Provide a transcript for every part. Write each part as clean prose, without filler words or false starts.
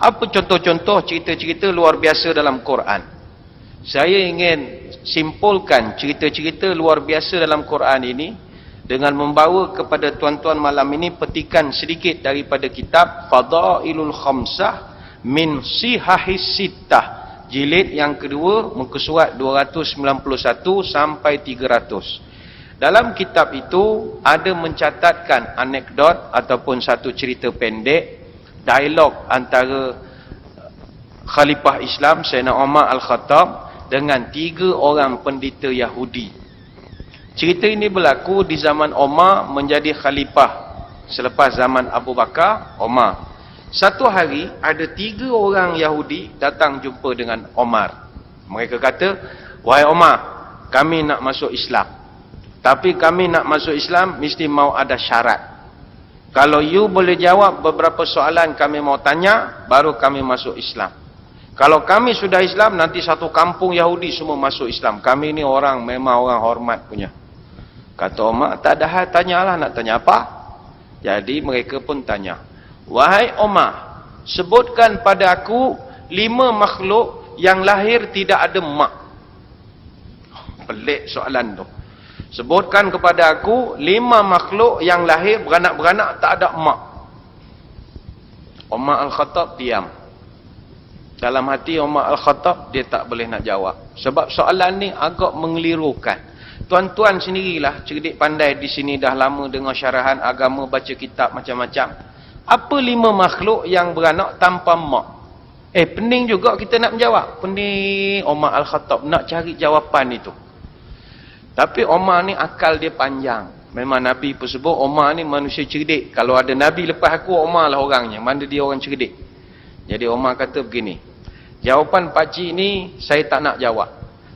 Apa contoh-contoh cerita-cerita luar biasa dalam Quran? Saya ingin simpulkan cerita-cerita luar biasa dalam Quran ini dengan membawa kepada tuan-tuan malam ini petikan sedikit daripada kitab Fadailul Khamsah min Sihahis Sittah, jilid yang kedua, muka surat 291 sampai 300. Dalam kitab itu ada mencatatkan anekdot ataupun satu cerita pendek, dialog antara Khalifah Islam Sayyidina Umar Al-Khattab dengan 3 orang pendeta Yahudi. Cerita ini berlaku di zaman Umar menjadi khalifah selepas zaman Abu Bakar, Umar. Satu hari ada 3 orang Yahudi datang jumpa dengan Umar. Mereka kata, "Wahai Umar, kami nak masuk Islam. Tapi kami nak masuk Islam mesti mau ada syarat. Kalau you boleh jawab beberapa soalan kami mau tanya, baru kami masuk Islam. Kalau kami sudah Islam, nanti satu kampung Yahudi semua masuk Islam. Kami ni orang memang orang hormat punya." Kata Umar, "Tak ada hal, tanyalah, nak tanya apa?" Jadi mereka pun tanya, "Wahai Umar, sebutkan pada aku 5 makhluk yang lahir tidak ada mak." Pelik soalan tu. Sebutkan kepada aku 5 makhluk yang lahir beranak-beranak tak ada mak. Umar Al-Khattab diam. Dalam hati Umar Al-Khattab dia tak boleh nak jawab. Sebab soalan ni agak mengelirukan. Tuan-tuan sendirilah cerdik pandai di sini dah lama dengar syarahan agama, baca kitab macam-macam. Apa 5 makhluk yang beranak tanpa mak? Pening juga kita nak menjawab. Pening Umar Al-Khattab nak cari jawapan itu. Tapi Umar ni akal dia panjang. Memang Nabi pun sebut Umar ni manusia cerdik. Kalau ada Nabi lepas aku, Umar lah orangnya. Mana dia orang cerdik. Jadi Umar kata begini, jawapan pakcik ni saya tak nak jawab.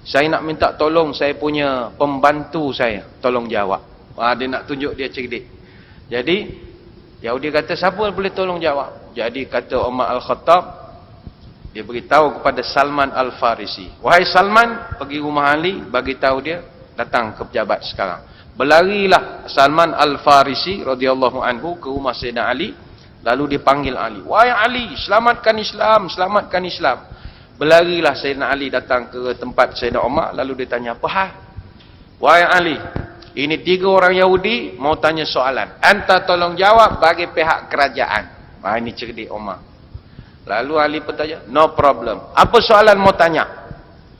Saya nak minta tolong saya punya pembantu saya tolong jawab. Dia nak tunjuk dia cerdik. Jadi Yahudi kata, siapa boleh tolong jawab? Jadi kata Umar Al-Khattab, dia beritahu kepada Salman Al-Farisi, "Wahai Salman, pergi rumah Ali, bagi tahu dia datang ke pejabat sekarang." Berlarilah Salman Al-Farisi radhiyallahu anhu ke rumah Sayyidina Ali, lalu dia panggil Ali, "Wahai Ali, selamatkan Islam, selamatkan Islam." Berlarilah Sayyidina Ali datang ke tempat Sayyidina Umar, lalu dia tanya, "Apa hal?" "Wahai Ali, ini 3 orang Yahudi mau tanya soalan. Anta tolong jawab bagi pihak kerajaan." Ini cerdik Umar. Lalu Ali bertanya, "No problem. Apa soalan mau tanya?"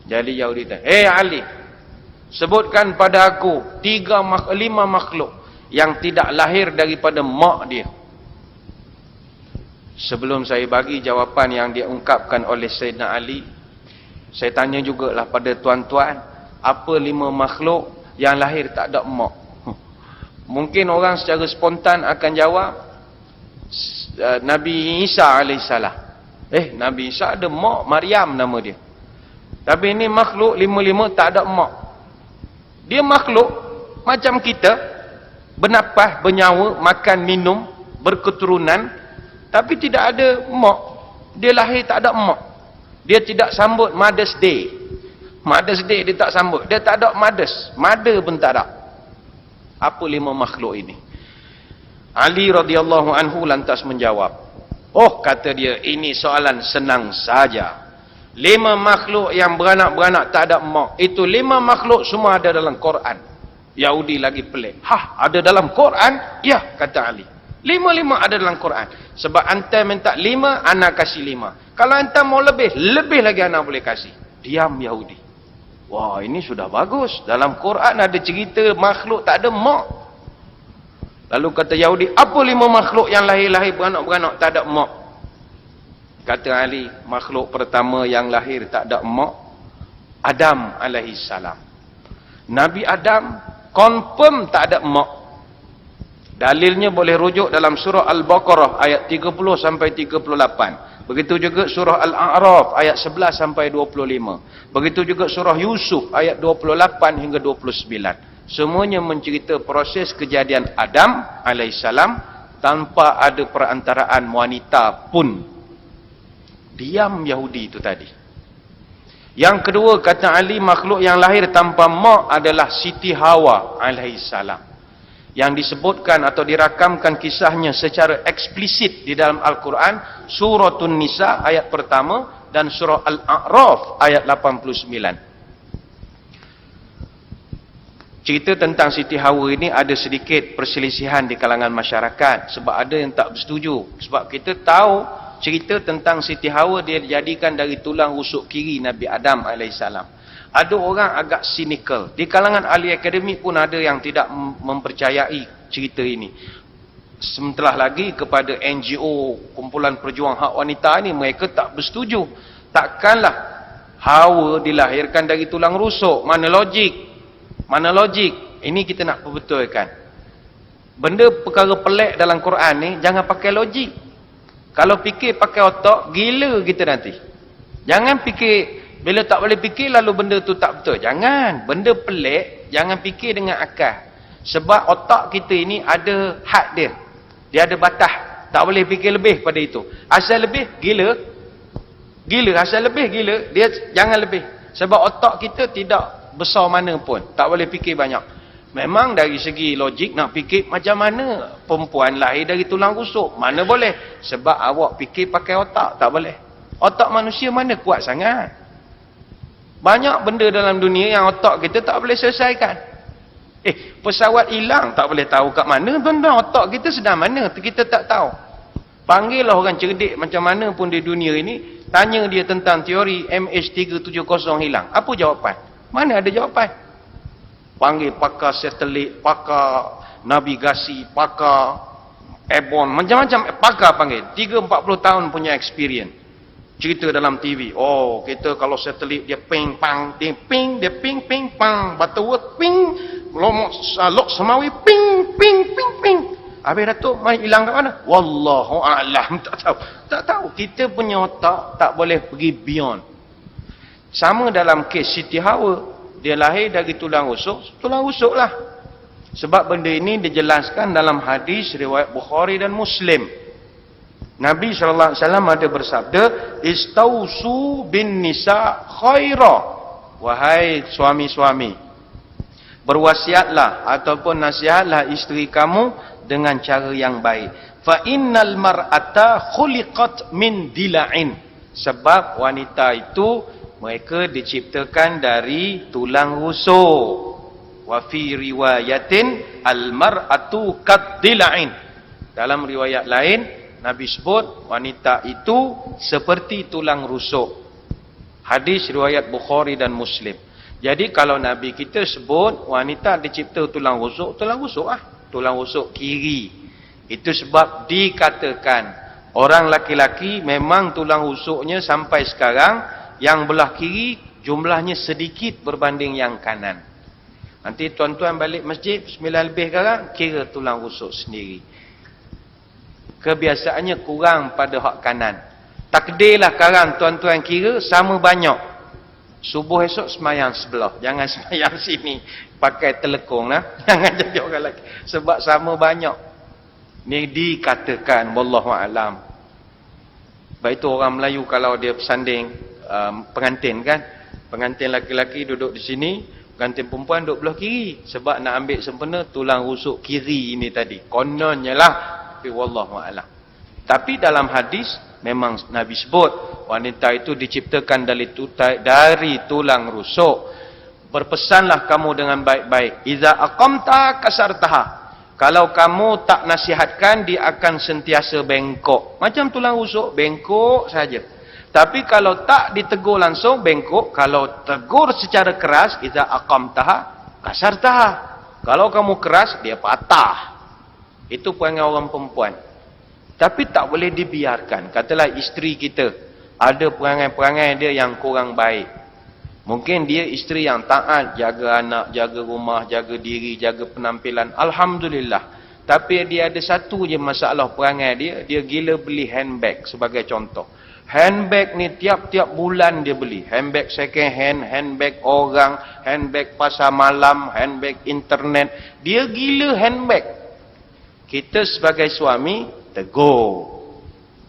Jadi Yahudi tanya, Ali, sebutkan pada aku 5 makhluk yang tidak lahir daripada mak dia." Sebelum saya bagi jawapan yang diungkapkan oleh Sayyidina Ali, saya tanya jugalah pada tuan-tuan, apa 5 makhluk yang lahir tak ada mak? Mungkin orang secara spontan akan jawab, Nabi Isa alaihissalam. Nabi Isa ada mak, Maryam nama dia. Tapi ini makhluk 5 tak ada mak. Dia makhluk macam kita, bernafas, bernyawa, makan, minum, berketurunan, tapi tidak ada mak. Dia lahir tak ada mak. Dia tidak sambut Mother's Day. Mother's Day dia tak sambut. Dia tak ada mothers. Mother pun tak ada. Apa 5 makhluk ini? Ali radhiyallahu anhu lantas menjawab. Kata dia, ini soalan senang saja. 5 makhluk yang beranak-beranak tak ada mak. Itu 5 makhluk semua ada dalam Quran. Yahudi lagi pelik. Ada dalam Quran? Ya, kata Ali. 5 ada dalam Quran. Sebab anta minta 5, anak kasih 5. Kalau anta mau lebih lagi anak boleh kasih. Diam Yahudi. Wah, ini sudah bagus. Dalam Quran ada cerita makhluk tak ada mak. Lalu kata Yahudi, apa 5 makhluk yang lahir-lahir beranak-beranak tak ada mak? Kata Ali, makhluk pertama yang lahir tak ada mak, Adam alaihissalam. Nabi Adam confirm tak ada mak. Dalilnya boleh rujuk dalam surah Al-Baqarah ayat 30 sampai 38. Begitu juga surah Al-A'raf ayat 11 sampai 25. Begitu juga surah Yusuf ayat 28 hingga 29. Semuanya mencerita proses kejadian Adam alaihissalam tanpa ada perantaraan wanita pun. Diam Yahudi itu tadi. Yang kedua, kata Ali, makhluk yang lahir tanpa mak adalah Siti Hawa alaihissalam. yang disebutkan atau dirakamkan kisahnya secara eksplisit di dalam Al-Quran, Suratun Nisa ayat pertama dan surah Al-A'raf ayat 89. Cerita tentang Siti Hawa ini ada sedikit perselisihan di kalangan masyarakat, sebab ada yang tak bersetuju. Sebab kita tahu cerita tentang Siti Hawa dia dijadikan dari tulang rusuk kiri Nabi Adam AS. Ada orang agak cynical. Di kalangan ahli akademik pun ada yang tidak mempercayai cerita ini. Sementara lagi kepada NGO, kumpulan perjuang hak wanita ini, mereka tak bersetuju. Takkanlah Hawa dilahirkan dari tulang rusuk. Mana logik? Mana logik? Ini kita nak perbetulkan. Benda perkara pelik dalam Quran ni, jangan pakai logik. Kalau fikir pakai otak, gila kita nanti. Jangan fikir, bila tak boleh fikir lalu benda tu tak betul. Jangan. Benda pelik, jangan fikir dengan akal. Sebab otak kita ini ada had dia. Dia ada batas. Tak boleh fikir lebih pada itu. Asal lebih, gila. Gila. Asal lebih, gila. Dia jangan lebih. Sebab otak kita tidak besar mana pun. Tak boleh fikir banyak. Memang dari segi logik nak fikir macam mana perempuan lahir dari tulang rusuk. Mana boleh. Sebab awak fikir pakai otak. Tak boleh. Otak manusia mana kuat sangat. Banyak benda dalam dunia yang otak kita tak boleh selesaikan. Pesawat hilang tak boleh tahu kat mana. Tuan-tuan, otak kita sedang mana? Kita tak tahu. Panggillah orang cerdik macam mana pun di dunia ini. Tanya dia tentang teori MH370 hilang. Apa jawapan? Mana ada jawapan? Panggil pakar satelit, pakar navigasi, pakar airborne. Macam-macam pakar panggil. 3-40 tahun punya experience. Cerita dalam TV. Oh, kita kalau satelit dia ping pang, dia ping pang, Butterworth ping, Lok Semawi ping ping ping ping. Habis Datuk mai hilang kat mana? Wallahu a'lam. Tak tahu. Kita punya otak tak boleh pergi beyond. Sama dalam kes Siti Hawa, dia lahir dari tulang rusuk lah. Sebab benda ini dijelaskan dalam hadis riwayat Bukhari dan Muslim. Nabi SAW ada bersabda, Istausu bin nisa khaira. Wahai suami-suami, berwasiatlah ataupun nasihatlah isteri kamu dengan cara yang baik. Fa innal mar'ata khuliqat min dila'in. Sebab wanita itu mereka diciptakan dari tulang rusuk. Wa fi riwayatin al mar'atu kad dila'in. Dalam riwayat lain Nabi sebut wanita itu seperti tulang rusuk. Hadis riwayat Bukhari dan Muslim. Jadi kalau Nabi kita sebut wanita dicipta tulang rusuk lah. Tulang rusuk kiri. Itu sebab dikatakan orang laki-laki memang tulang rusuknya sampai sekarang yang belah kiri jumlahnya sedikit berbanding yang kanan. Nanti tuan-tuan balik masjid 9 lebih sekarang kira tulang rusuk sendiri. Kebiasaannya kurang pada hak kanan. Takdirlah sekarang tuan-tuan kira sama banyak. Subuh esok semayang sebelah. Jangan semayang sini. Pakai telekong lah. Jangan jadi orang lelaki. Sebab sama banyak. Ni dikatakan. Wallahu'alam. Baik itu orang Melayu kalau dia bersanding pengantin kan. Pengantin laki-laki duduk di sini. Pengantin perempuan duduk belah kiri. Sebab nak ambil sempena tulang rusuk kiri ini tadi. Kononnya lah. Wallahu a'lam. Tapi dalam hadis memang Nabi sebut wanita itu diciptakan dari tulang rusuk. Berpesanlah kamu dengan baik-baik. Iza aqamta kasartaha. Kalau kamu tak nasihatkan, dia akan sentiasa bengkok. Macam tulang rusuk, bengkok saja. Tapi kalau tak ditegur langsung, bengkok. Kalau tegur secara keras, iza aqamtaha kasartaha. Kalau kamu keras, dia patah. Itu perangai orang perempuan. Tapi tak boleh dibiarkan. Katalah isteri kita ada perangai-perangai dia yang kurang baik. Mungkin dia isteri yang taat, jaga anak, jaga rumah, jaga diri, jaga penampilan. Alhamdulillah. Tapi dia ada satu je masalah perangai dia gila beli handbag sebagai contoh. Handbag ni tiap-tiap bulan dia beli. Handbag second hand, handbag orang, handbag pasar malam, handbag internet. Dia gila handbag. Kita sebagai suami tegur.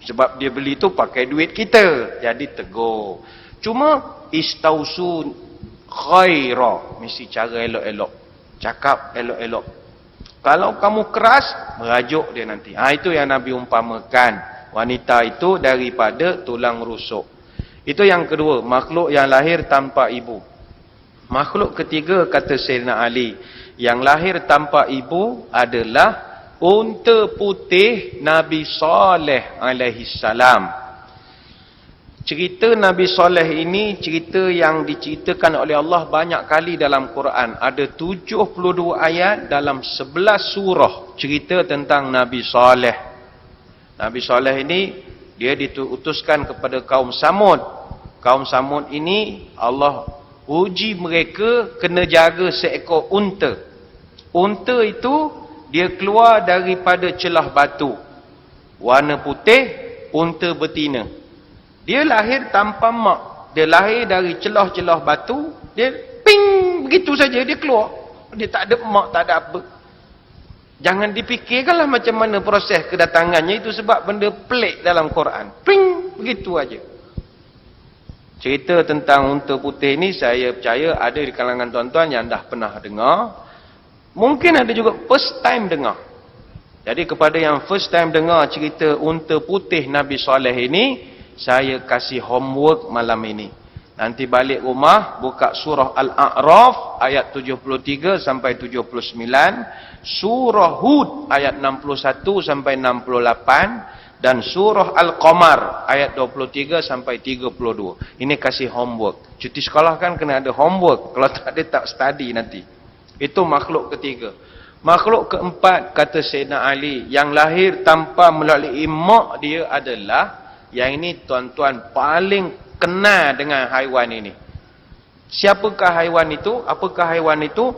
Sebab dia beli tu pakai duit kita. Jadi tegur. Cuma istausu khaira. Mesti cara elok-elok. Cakap elok-elok. Kalau kamu keras, merajuk dia nanti. Itu yang Nabi umpamakan. Wanita itu daripada tulang rusuk. Itu yang kedua, makhluk yang lahir tanpa ibu. Makhluk ketiga, kata Sayyidina Ali, yang lahir tanpa ibu adalah unta putih Nabi Saleh alaihi salam. Cerita Nabi Saleh ini cerita yang diceritakan oleh Allah banyak kali dalam Quran. Ada 72 ayat dalam 11 surah cerita tentang Nabi Saleh. Nabi Saleh ini dia diutuskan kepada kaum Samud. Kaum Samud ini Allah uji mereka kena jaga seekor unta. Unta itu dia keluar daripada celah batu. Warna putih, unta betina. Dia lahir tanpa mak. Dia lahir dari celah-celah batu. Dia ping, begitu saja dia keluar. Dia tak ada mak, tak ada apa. Jangan dipikirkanlah macam mana proses kedatangannya. Itu sebab benda pelik dalam Quran. Ping, begitu aja. Cerita tentang unta putih ni saya percaya ada di kalangan tuan-tuan yang dah pernah dengar. Mungkin ada juga first time dengar. Jadi kepada yang first time dengar cerita unta putih Nabi Saleh ini, saya kasih homework malam ini. Nanti balik rumah, buka surah Al-A'raf ayat 73 sampai 79, surah Hud ayat 61 sampai 68, dan surah Al-Qamar ayat 23 sampai 32. Ini kasih homework. Cuti sekolah kan kena ada homework. Kalau tak ada, tak study nanti. Itu makhluk ketiga. Makhluk keempat, kata Sayyidina Ali, yang lahir tanpa melalui mak dia adalah, yang ini tuan-tuan paling kenal dengan haiwan ini. Siapakah haiwan itu? Apakah haiwan itu?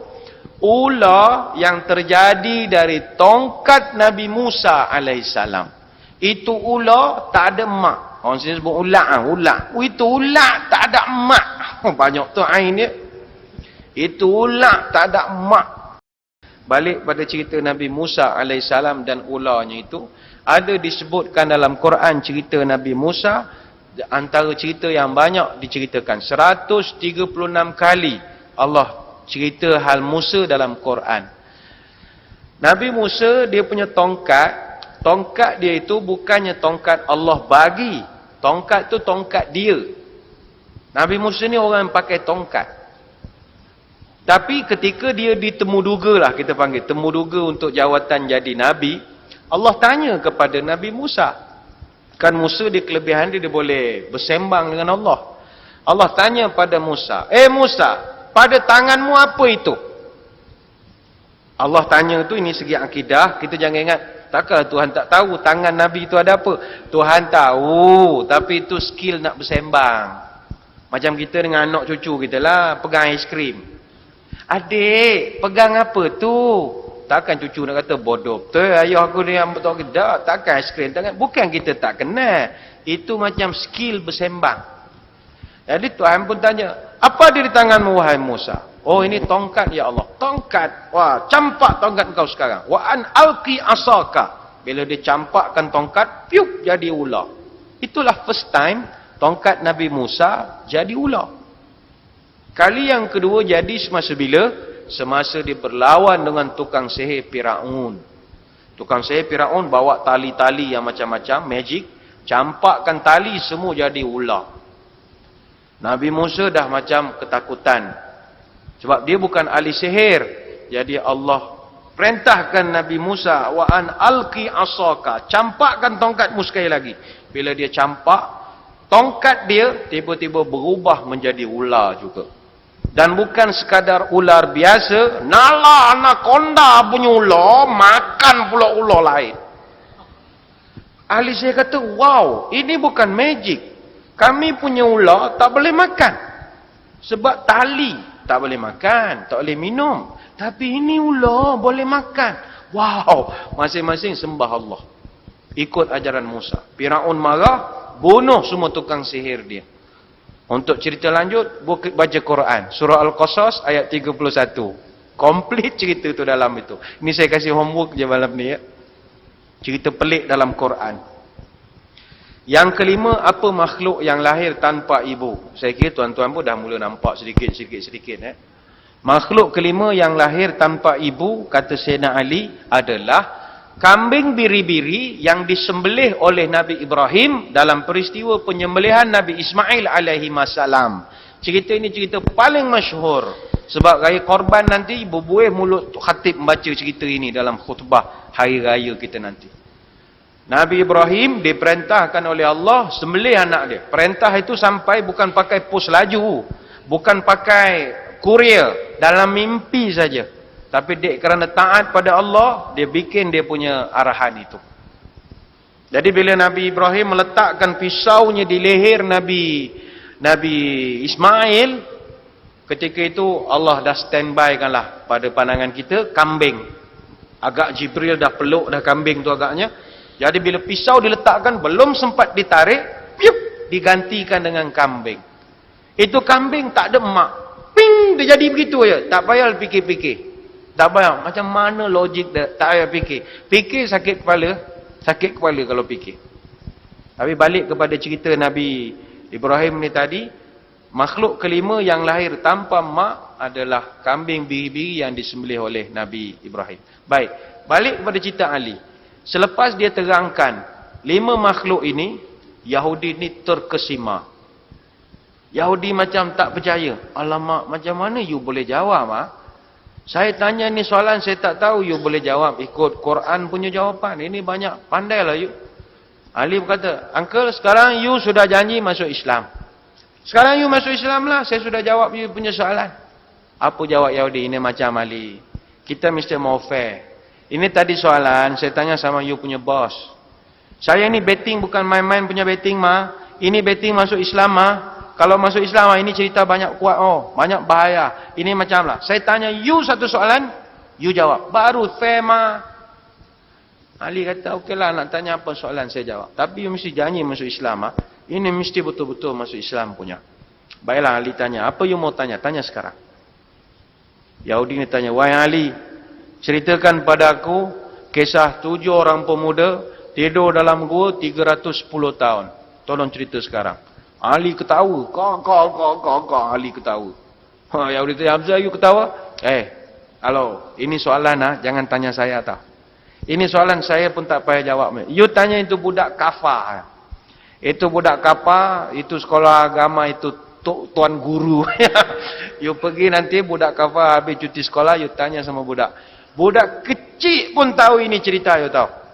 Ular yang terjadi dari tongkat Nabi Musa alaihissalam. Itu ular tak ada mak. Orang sini sebut ular. Itu ular tak ada mak. Banyak tu ain dia. Itu ular tak ada mak. Balik pada cerita Nabi Musa alaihissalam dan ularnya itu. Ada disebutkan dalam Quran cerita Nabi Musa. Antara cerita yang banyak diceritakan. 136 kali Allah cerita hal Musa dalam Quran. Nabi Musa dia punya tongkat. Tongkat dia itu bukannya tongkat Allah bagi. Tongkat tu tongkat dia. Nabi Musa ni orang yang pakai tongkat. Tapi ketika dia ditemuduga lah, kita panggil temuduga untuk jawatan jadi Nabi, Allah tanya kepada Nabi Musa. Kan Musa dia kelebihan dia boleh bersembang dengan Allah. Allah tanya pada Musa, Musa, pada tanganmu apa itu? Allah tanya tu, ini segi akidah, kita jangan ingat, takkan Tuhan tak tahu tangan Nabi itu ada apa? Tuhan tahu, tapi itu skill nak bersembang. Macam kita dengan anak cucu kita lah, pegang aiskrim. Adik, pegang apa tu? Takkan cucu nak kata bodoh betul ayah aku ni yang betul ke tak? Takkan aiskrim tangan. Bukan kita tak kenal. Itu macam skill bersembang. Jadi Tuhan pun tanya, apa ada di tanganmu wahai Musa? Oh, ini tongkat ya Allah. Tongkat. Wah, campak tongkat kau sekarang. Wa an alqi asaka. Bila dia campakkan tongkat, piup jadi ular. Itulah first time tongkat Nabi Musa jadi ular. Kali yang kedua jadi semasa bila? Semasa dia berlawan dengan tukang sihir Firaun. Tukang sihir Firaun bawa tali-tali yang macam-macam, magic, campakkan tali semua jadi ular. Nabi Musa dah macam ketakutan. Sebab dia bukan ahli sihir. Jadi Allah perintahkan Nabi Musa, wa an alqi asaka, campakkan tongkatmu sekali lagi. Bila dia campak, tongkat dia tiba-tiba berubah menjadi ular juga. Dan bukan sekadar ular biasa, nala anaconda punya ular, makan pula ular lain. Ahli saya kata, wow, ini bukan magic. Kami punya ular tak boleh makan. Sebab tali tak boleh makan, tak boleh minum. Tapi ini ular boleh makan. Wow, masing-masing sembah Allah. Ikut ajaran Musa. Firaun marah, bunuh semua tukang sihir dia. Untuk cerita lanjut, baca Quran. Surah Al-Qasas ayat 31. Komplit cerita tu dalam itu. Ini saya kasih homework je malam ni ya. Cerita pelik dalam Quran. Yang kelima, apa makhluk yang lahir tanpa ibu? Saya kira tuan-tuan pun dah mula nampak sedikit. Makhluk kelima yang lahir tanpa ibu, kata Sayyidina Ali, adalah kambing biri-biri yang disembelih oleh Nabi Ibrahim dalam peristiwa penyembelihan Nabi Ismail alaihi masalam. Cerita ini cerita paling masyhur. Sebab raya korban nanti berbuih mulut khatib membaca cerita ini dalam khutbah hari raya kita nanti. Nabi Ibrahim diperintahkan oleh Allah sembelih anak dia. Perintah itu sampai bukan pakai pos laju, bukan pakai kurier, dalam mimpi saja. Tapi dia kerana taat pada Allah, dia bikin dia punya arahan itu. Jadi bila Nabi Ibrahim meletakkan pisaunya di leher Nabi Ismail, ketika itu Allah dah standby kanlah pada pandangan kita kambing. Agak Jibril dah peluk dah kambing tu agaknya. Jadi bila pisau diletakkan, belum sempat ditarik, piup, digantikan dengan kambing. Itu kambing tak ada emak. Ping, dia jadi begitu aja. Tak payah fikir-fikir. Tak payah. Macam mana logik dia? Tak payah fikir. Fikir sakit kepala. Sakit kepala kalau fikir. Tapi balik kepada cerita Nabi Ibrahim ni tadi. Makhluk kelima yang lahir tanpa mak adalah kambing biri-biri yang disembelih oleh Nabi Ibrahim. Baik. Balik kepada cerita Ali. Selepas dia terangkan 5 makhluk ini, Yahudi ni terkesima. Yahudi macam tak percaya. Alamak, macam mana you boleh jawab? Saya tanya ni soalan saya tak tahu, you boleh jawab ikut Quran punya jawapan. Ini banyak, pandailah you. Ali berkata, uncle sekarang you sudah janji masuk Islam. Sekarang you masuk Islam lah, saya sudah jawab you punya soalan. Apa jawab Yahudi? Ini macam Ali. Kita mesti mau fair. Ini tadi soalan, saya tanya sama you punya bos. Saya ni betting bukan main-main punya betting mah. Ini betting masuk Islam mah. Kalau masuk Islam, ini cerita banyak kuat. Oh, banyak bahaya. Ini macam lah. Saya tanya you satu soalan, you jawab. Baru fair mah. Ali kata, okeylah nak tanya apa soalan saya jawab. Tapi you mesti janji masuk Islam. Ini mesti betul-betul masuk Islam punya. Baiklah Ali tanya, apa you mau tanya? Tanya sekarang. Yahudi ni tanya, wahai Ali, ceritakan pada aku kisah 7 orang pemuda tidur dalam gua 310 tahun. Tolong cerita sekarang. Ali ketawa. Kau. Ali ketawa. Yahudi tanya, Hamzah, you ketawa? Halo, ini soalan jangan tanya saya tau. Ini soalan saya pun tak payah jawab. You tanya itu budak kafar. Itu budak kafar, itu sekolah agama, itu tuan guru. You pergi nanti budak kafar habis cuti sekolah, you tanya sama budak. Budak kecil pun tahu ini cerita, you tahu.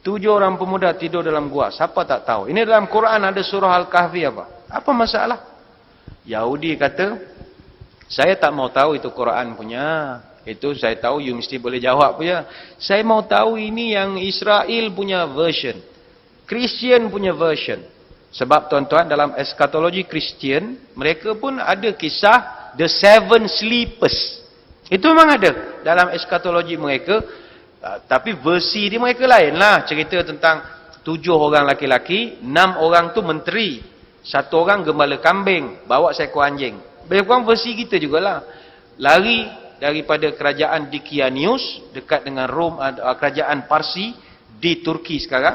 7 orang pemuda tidur dalam gua. Siapa tak tahu? Ini dalam Quran ada surah Al-Kahfi apa? Apa masalah? Yahudi kata, saya tak mau tahu itu Quran punya. Itu saya tahu, you mesti boleh jawab punya. Saya mau tahu ini yang Israel punya version. Christian punya version. Sebab tuan-tuan dalam eskatologi Christian, mereka pun ada kisah The Seven Sleepers. Itu memang ada dalam eskatologi mereka. Tapi versi di mereka lain lah. Cerita tentang 7 orang laki-laki, 6 orang tu menteri, 1 orang gembala kambing, bawa seekor anjing. Lebih kurang versi kita jugalah. Lari daripada kerajaan Dikianius dekat dengan Rom, kerajaan Parsi di Turki sekarang.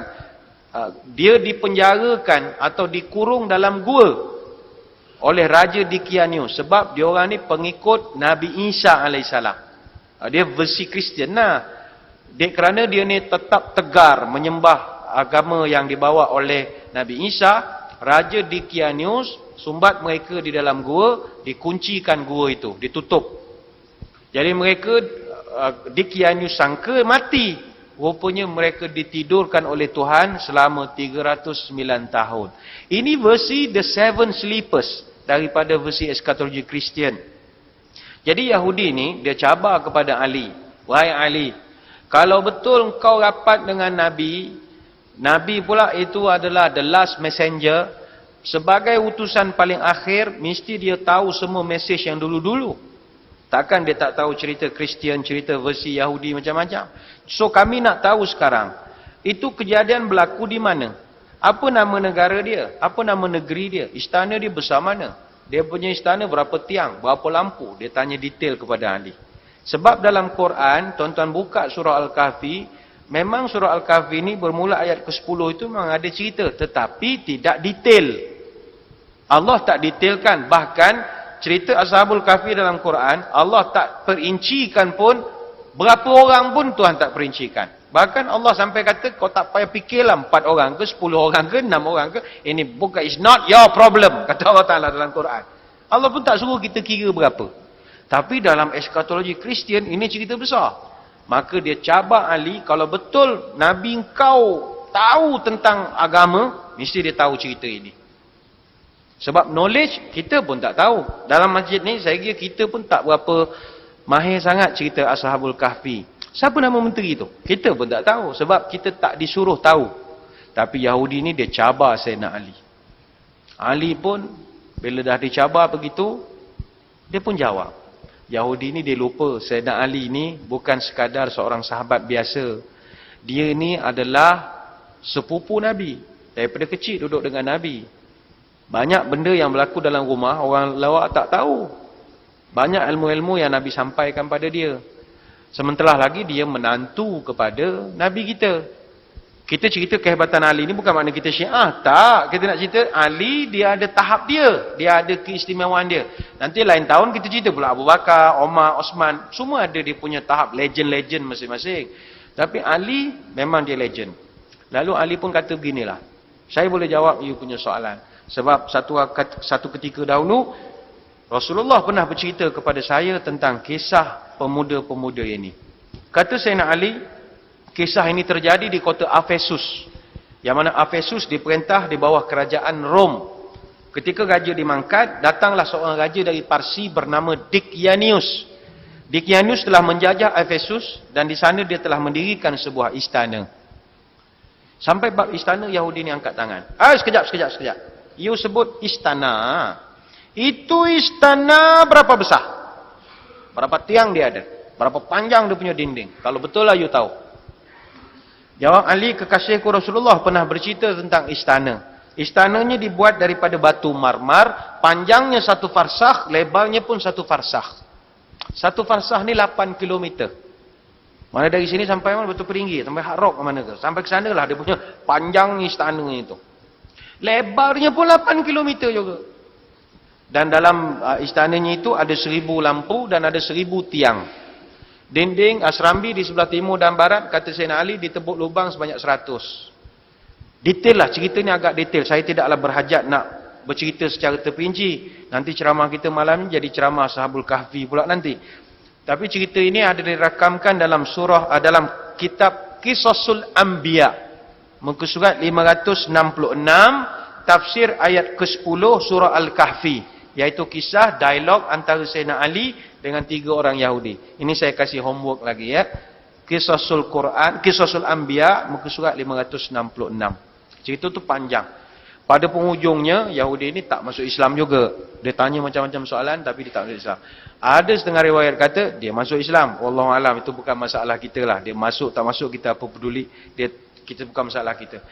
Dia dipenjarakan atau dikurung dalam gua oleh Raja Dikianius. Sebab dia orang ni pengikut Nabi Isa AS. Dia versi Kristian lah. Kerana dia ni tetap tegar menyembah agama yang dibawa oleh Nabi Isa, Raja Dikianius sumbat mereka di dalam gua, dikuncikan gua itu, ditutup. Jadi mereka, Dikianius sangka mati. Rupanya mereka ditidurkan oleh Tuhan selama 309 tahun. Ini versi The Seven Sleepers daripada versi eskatologi Kristian. Jadi Yahudi ni, dia cabar kepada Ali. Wahai Ali, kalau betul kau rapat dengan Nabi, Nabi pula itu adalah the last messenger, sebagai utusan paling akhir, mesti dia tahu semua mesej yang dulu-dulu. Takkan dia tak tahu cerita Kristian, cerita versi Yahudi macam-macam. So kami nak tahu sekarang, itu kejadian berlaku di mana? Apa nama negara dia? Apa nama negeri dia? Istana dia besar mana? Dia punya istana berapa tiang? Berapa lampu? Dia tanya detail kepada Ali. Sebab dalam Quran, tuan-tuan buka surah Al-Kahfi, memang surah Al-Kahfi ini bermula ayat ke-10 itu memang ada cerita, tetapi tidak detail. Allah tak detailkan. Bahkan cerita Ashabul Kahfi dalam Quran, Allah tak perincikan pun, berapa orang pun Tuhan tak perincikan. Bahkan Allah sampai kata, kau tak payah fikirlah 4 orang ke, 10 orang ke, 6 orang ke, ini bukan, it's not your problem, kata Allah Ta'ala dalam Quran. Allah pun tak suruh kita kira berapa. Tapi dalam eskatologi Kristian, ini cerita besar. Maka dia cabar Ali, kalau betul Nabi kau tahu tentang agama, mesti dia tahu cerita ini. Sebab knowledge, kita pun tak tahu. Dalam masjid ni, saya kira kita pun tak berapa mahir sangat cerita Ashabul Kahfi. Siapa nama menteri tu? Kita pun tak tahu. Sebab kita tak disuruh tahu. Tapi Yahudi ni dia cabar Sayyidina Ali. Ali pun, bila dah dicabar begitu, dia pun jawab. Yahudi ni dia lupa Sayyidina Ali ni bukan sekadar seorang sahabat biasa. Dia ni adalah sepupu Nabi. Daripada kecil duduk dengan Nabi. Banyak benda yang berlaku dalam rumah, orang lawak tak tahu. Banyak ilmu-ilmu yang Nabi sampaikan pada dia. Sementara lagi dia menantu kepada Nabi kita. Kita cerita kehebatan Ali ni bukan makna kita Syiah. Tak. Kita nak cerita Ali, dia ada tahap dia. Dia ada keistimewaan dia. Nanti lain tahun kita cerita pula Abu Bakar, Omar, Osman. Semua ada dia punya tahap legend-legend masing-masing. Tapi Ali, memang dia legend. Lalu Ali pun kata beginilah. Saya boleh jawab you punya soalan. Sebab satu ketika dahulu, Rasulullah pernah bercerita kepada saya tentang kisah pemuda-pemuda ini. Kata Sayyidina Ali, kisah ini terjadi di kota Efesus. Yang mana Efesus diperintah di bawah kerajaan Rom. Ketika raja dimangkat, datanglah seorang raja dari Parsi bernama Dicyanus. Dicyanus telah menjajah Efesus dan di sana dia telah mendirikan sebuah istana. Sampai bab istana, Yahudi ni angkat tangan. Sekejap. You sebut istana. Itu istana berapa besar? Berapa tiang dia ada? Berapa panjang dia punya dinding? Kalau betul lah you tahu. Jawab Ali, kekasihku Rasulullah pernah bercerita tentang istana. Istananya dibuat daripada batu marmar, panjangnya 1 farsakh, lebarnya pun 1 farsakh. 1 farsakh ni 8 km. Mana dari sini sampai mana Batu Peringgi, sampai Hard Rock ke mana ke? Sampai ke sana lah dia punya panjang istana itu. Lebarnya pun 8 km juga. Dan dalam istananya itu ada 1000 lampu dan ada 1000 tiang. Dinding asrambi di sebelah timur dan barat, kata Sayyidina Ali, ditebuk lubang sebanyak 100. Detail lah, cerita ni agak detail. Saya tidaklah berhajat nak bercerita secara terperinci. Nanti ceramah kita malam ni jadi ceramah Ashabul Kahfi pula nanti. Tapi cerita ini ada dirakamkan dalam surah, dalam kitab Qisasul Anbiya. Muka surat 566, tafsir ayat ke-10 surah Al-Kahfi. Iaitu kisah dialog antara Sayyidina Ali dengan 3 orang Yahudi. Ini saya kasih homework lagi ya. Qisasul Quran, Qisasul Anbiya, muka surat 566. Cerita tu panjang. Pada penghujungnya, Yahudi ini tak masuk Islam juga. Dia tanya macam-macam soalan tapi dia tak masuk Islam. Ada setengah riwayat kata dia masuk Islam. Wallahualam, itu bukan masalah kita lah. Dia masuk tak masuk kita apa peduli. Kita bukan masalah kita.